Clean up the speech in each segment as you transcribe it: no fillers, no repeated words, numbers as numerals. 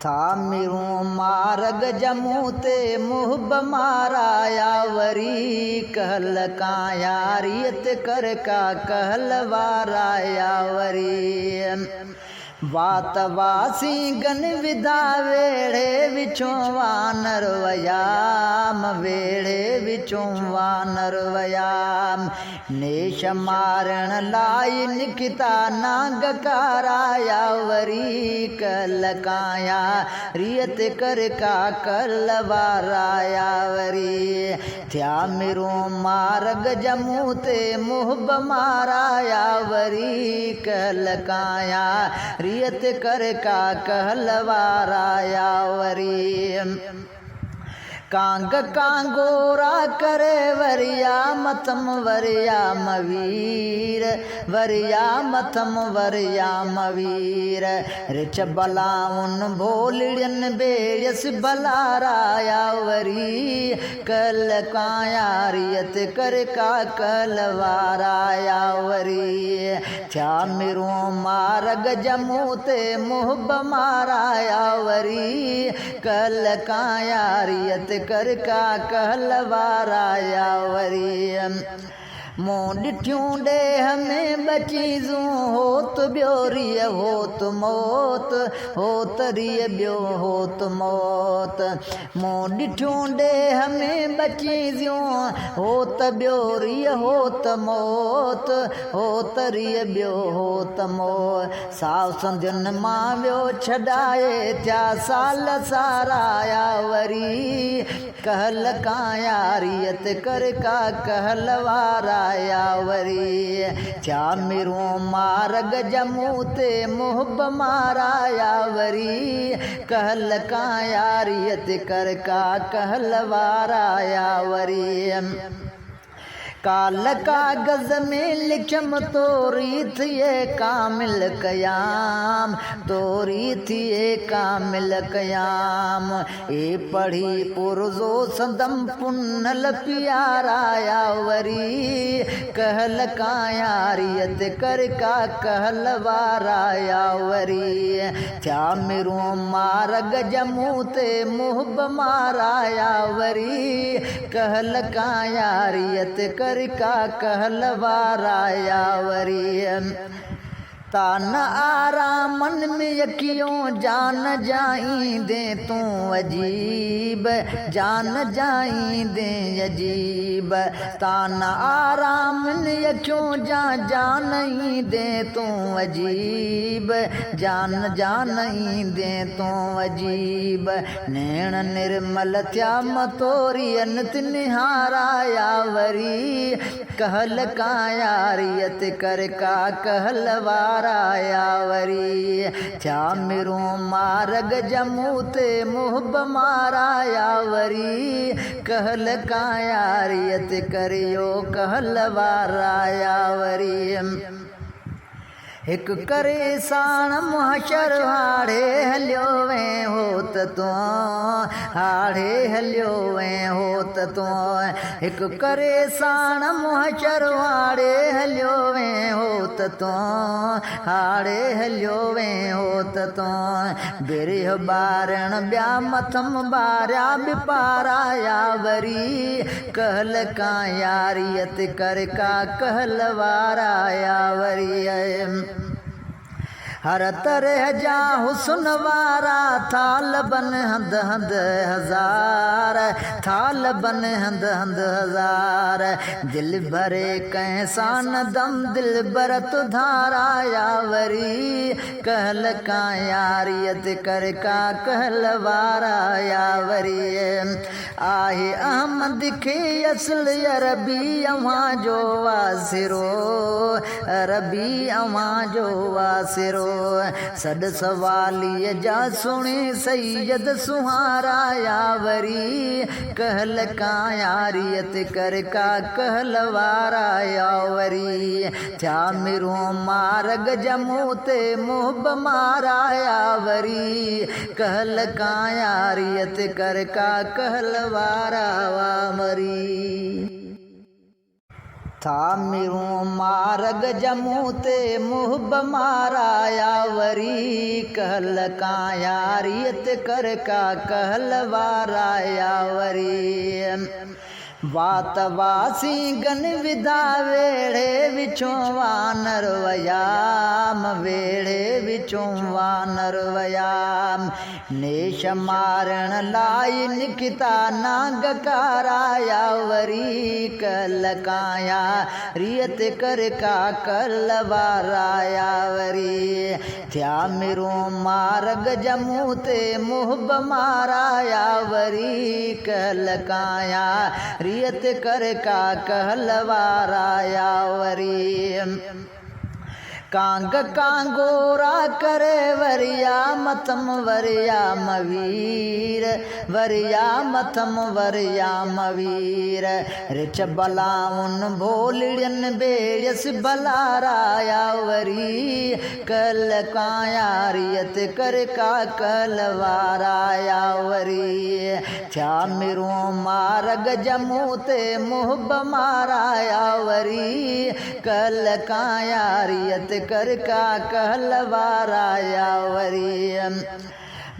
था मिरूं मार्ग जमूं ते मुहब माराया वरी कहल का यारियत कर का कहल वाराया वरी वात वासी गन विधा वेड़े विचों वानर वयाम वेड़े विचों वानर वयाम नेश मारण लाई निकिता नाग काराया वरी कल काया रियत कर का कल वाराया वरी थया मिरूं मार्ग जमूं ते मुहब माराया वरी कल काया रियत कर का कहलवाराया वरी कांग कांगोरा करे वरिया मतम वरिया मवीर वरिया मतम वरिया मवीर रिच बलाउन भोलियन बेयस बलाराया वरी कल काया रियत कर का कलवाराया वरी थया मिरूं मार्ग जमूं ते मुहब माराया वरी कल काया रियत कर का कहलवाराया वरी मूं ॾिठियूं ॾेह में बचीज़ूं होत ॿियोरीअ होत मौत होत रिय ॿियो होत मौत मूं ॾिठियूं ॾेह में बचीज़ूं होत ॿियोरीअ होत मौत होत रिय ॿियो होत मौत साव संधियुनि मां वियो छॾाए थिया साल साराया वरी कहल काया रियत कर का कहलवारा वरी थया मिरूं मार्ग जमूं ते मुहब माराया वरी कहल काया रियत कर का कहलवाराया वरी काल कागज़ में लिखम तोरी थिए कामिल कयाम तोरी थिए कामिल कयाम ए पढ़ी पुरज़ो सदम पुनल प्याराया वरी कहल काया रियत कर का कहलवाराया वरी थया मिरूं मार्ग जमूं ते मुहब माराया वरी कहल काया रियत कर का कहलवाराया वरी तान आरामन में यकियों जान जाई दे तू अजीब जान जाई दे अजीब तान आरामन यकियों जान दे तू अजीब जान दे तू अजीब नैण निर्मल थया मतोरियन निहाराया वरी कहल काया रियत कर का कहलवाराया वरी थया मिरूं मार्ग जमूं ते मुहब माराया वरी कहल काया रियत करियो कहलवाराया वरी हिक करे साण मुहशर हाड़े हलियो वे होत तो हाड़े हलियो वे होत तो हिक करे साण मुहशर हाड़े हलियो वे होत तो हाड़े हलियो वे होत तो बिरह बारण ॿिया मथम ॿारिया बिपाराया वरी कहल काया रियत कर का कहलवाराया वरी हर तरह जा हुस्न वारा थाल बन हंद हंद हजार थाल बन हंद हंद हजार दिल भरे कैसान दम दिल भरत धाराया वरी कहल काया रियत कर का कहलवाराया वरी आहे अहमद खे असल अरबी अवां जो वासिरो अरबी अवां जो वासिरो सद सवालीअ जा सुणे सैयद सुहाराया वरी कहल काया रियत कर का कहलवाराया वरी थया मिरूं मार्ग जमूं ते मुहब माराया वरी कहल काया रियत कर का कहलवाराया वरी। था मिरूं मार्ग जमूं ते मुहब माराया वरी कहल का यारियत कर का कहल वाराया वरी वात वासी गन विधा वेड़े विचों वानर वयाम वेड़े विचों वानर वयाम नेश मारण लाई निकिता नाग काराया वरी कल काया रियत कर का कल वाराया वरी थया मिरूं मार्ग जमूं ते मुहब माराया वरी कल काया रियत कर का कहलवाराया वरी कांग कांगोरा करे वरिया मथम वरिया मवीर वरिया मथम वरिया मवीर रिच बलाउन भोलियन बेयस बलाराया वरी कल काया रियत कर का कलवाराया वरी थया मिरूं मार्ग जमूं ते मुहब माराया वरी कल काया रियत कर का कहलवाराया वरी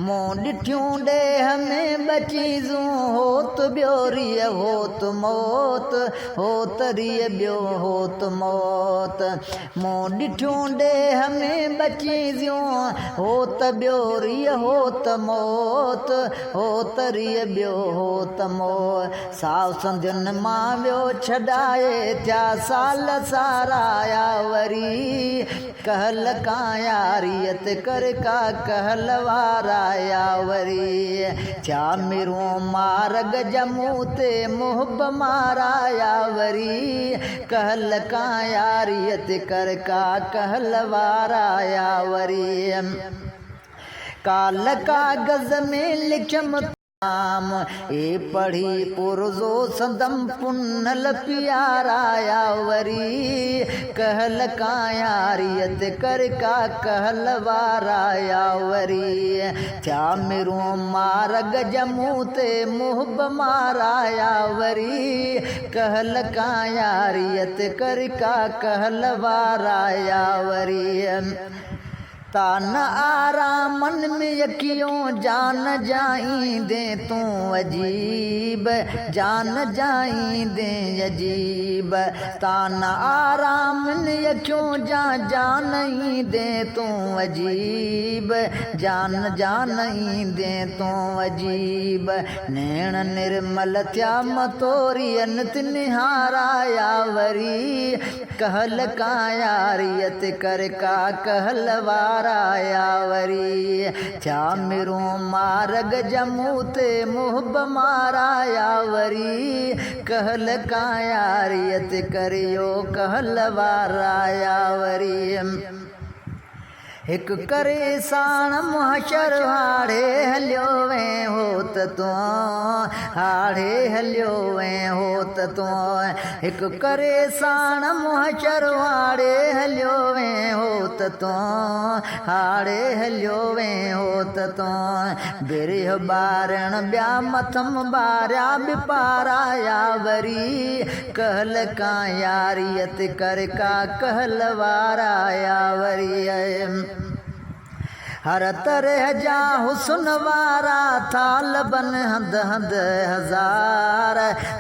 मूं ॾिठियूं ॾेह में बचीज़ूं होत ॿियोरीअ होत मौत होत रिय ॿियो होत मौत मूं ॾिठियूं ॾेह में बचीज़ूं होत ॿियोरीअ होत मौत होत रिय ॿियो होत मौत साव संधियुनि मां वियो छॾाए थिया साल साराया वरी कहल काया रियत कर का कहलवाराया वरी थया मिरूं मार्ग जमूं ते मुहब माराया वरी कहल काया रियत कर का कहलवाराया वरी काल कागज़ में लिखम नाम ए पढ़ी पुरज़ो संदम पुनल प्याराया वरी कहल काया रियत कर का कहलवाराया वरी थया मिरूं मार्ग जमूं ते मुहब माराया वरी कहल काया रियत कर का कहलवाराया वरी तान आरामन में यकियों जान जाई दे तू अजीब जान जाई दे अजीब तान आरामन यकियों जान दे तू अजीब जान दे तू अजीब नैण निर्मल थया मतोरियन निहाराया वरी कहल काया रियत कर का कहलवाराया वरी थया मिरूं मार्ग जमूं ते मुहब माराया वरी कहल काया रियत करियो कहलवाराया वरी हिक करे साण मुहशर हाड़े हलियो वे होत तूं हाड़े हलियो वे होत तूं हिक करे साण मुहशर हाड़े हलियो वे होत तूं हाड़े हलियो वे होत तूं बिरह बारण ॿिया मथम ॿारिया बि पाराया वरी कहल काया रियत कर का कहलवाराया वरी हर तरह जा हुस्न वारा थाल बन हंद हंद हज़ार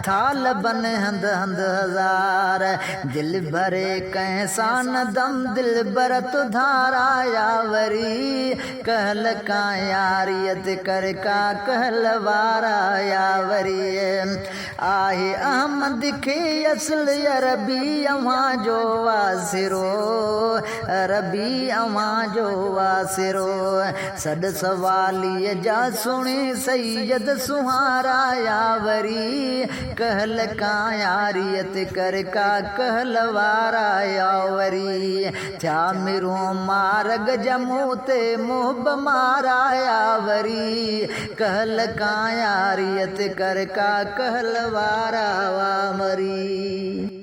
थाल बन हंद हंद हज़ार दिल भरे कैसा न दम दिल भरत धाराया वरी कहल काया रियत कर का कहलवाराया वरी आहे अहमद खे असल अरबी अवां जो वासिरो अरबी अवां जो वासिरो सद सवालीअ जा सुणे सैयद सुहाराया वरी कहल काया रियत कर का कहलवाराया वरी थया मिरूं मार्ग जमूं ते मुहब माराया वरी कहल काया रियत कर का कहलवाराया वरी।